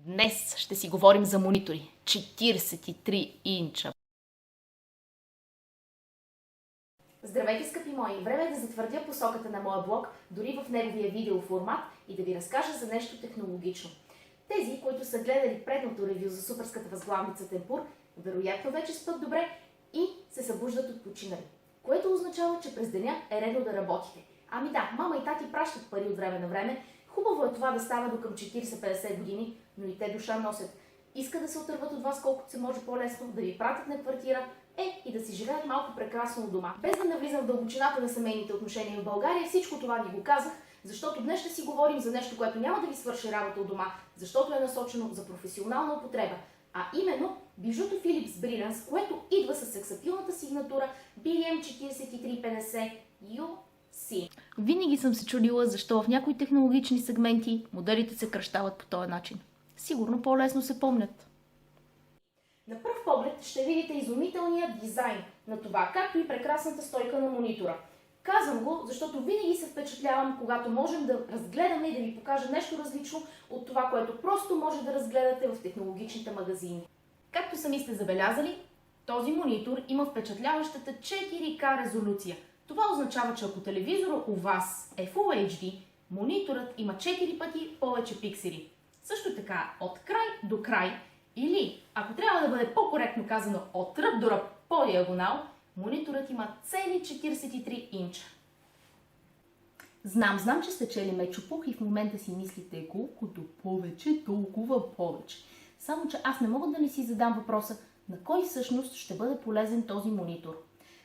Днес ще си говорим за монитори. 43 инча. Здравейте, скъпи мои! Време е да затвърдя посоката на моя блог, дори в неговия видеоформат и да ви разкажа за нещо технологично. Тези, които са гледали предното ревю за суперската възглавница Темпур, вероятно вече спят добре и се събуждат от починали. Което означава, че през деня е редно да работите. Ами да, мама и тати пращат пари от време на време. Хубаво е това да става до към 40-50 години, но и те душа носят. Иска да се отърват от вас колкото се може по-лесно, да ви пратят на квартира, и да си живеят малко прекрасно у дома. Без да навлизам в дълбочината на семейните отношения в България, всичко това ви го казах, защото днес ще си говорим за нещо, което няма да ви свърши работа у дома, защото е насочено за професионална употреба. А именно бижуто Philips Brilliance, което идва с сексапилната сигнатура BM4350 UC. Винаги съм се чудила защо в някои технологични сегменти моделите се кръщават по този начин. Сигурно по-лесно се помнят. На пръв поглед ще видите изумителния дизайн на това, както и прекрасната стойка на монитора. Казвам го, защото винаги се впечатлявам, когато можем да разгледаме и да ви покажа нещо различно от това, което просто може да разгледате в технологичните магазини. Както сами сте забелязали, този монитор има впечатляващата 4K резолюция. Това означава, че ако телевизора у вас е Full HD, мониторът има 4 пъти повече пиксели. Също така, от край до край, или, ако трябва да бъде по-коректно казано, от ръб до ръб по диагонал, мониторът има цели 43 инча. Знам, че сте чели Мечопух и в момента си мислите колкото повече, толкова повече. Само, че аз не мога да не си задам въпроса на кой всъщност ще бъде полезен този монитор.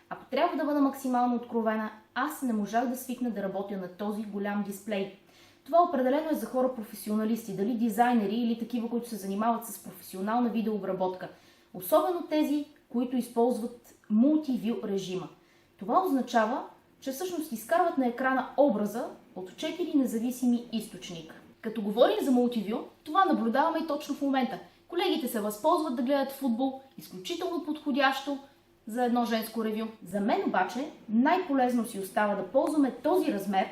Ако трябва да бъда максимално откровена, аз не можах да свикна да работя на този голям дисплей. Това определено е за хора професионалисти, дали дизайнери или такива, които се занимават с професионална видеообработка. Особено тези, които използват Multi-View режима. Това означава, че всъщност изкарват на екрана образа от 4 независими източника. Като говорим за Multi-View, това наблюдаваме и точно в момента. Колегите се възползват да гледат футбол, изключително подходящо за едно женско ревю. За мен обаче най-полезно си остава да ползваме този размер,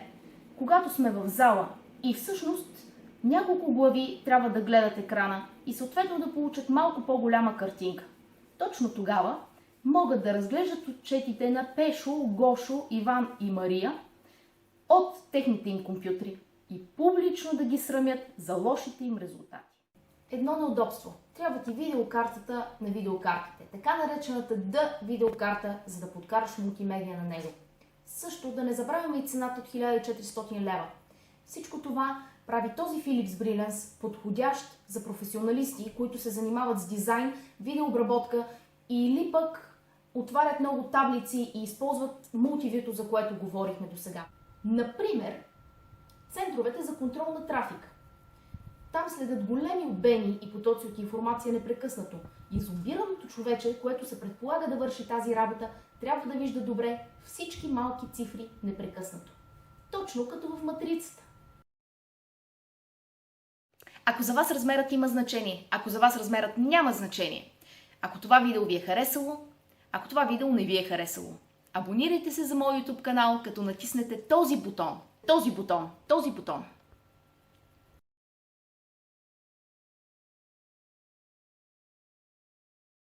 когато сме в зала и всъщност няколко глави трябва да гледат екрана и съответно да получат малко по-голяма картинка. Точно тогава могат да разглеждат отчетите на Пешо, Гошо, Иван и Мария от техните им компютри и публично да ги срамят за лошите им резултати. Едно неудобство. Трябва ти видеокартата на видеокартите, така наречената D видеокарта, за да подкараш мултимедия на него. Също да не забравяме и цената от 1400 лева. Всичко това прави този Philips Brilliance подходящ за професионалисти, които се занимават с дизайн, видеообработка или пък отварят много таблици и използват мултивюто, за което говорихме досега. Например, центровете за контрол на трафик. Там следят големи обеми и потоци от информация непрекъснато. Изолираното човече, което се предполага да върши тази работа, трябва да вижда добре всички малки цифри непрекъснато. Точно като в матрицата. Ако за вас размерът има значение, ако за вас размерът няма значение, ако това видео ви е харесало, ако това видео не ви е харесало, абонирайте се за моят YouTube канал, като натиснете този бутон.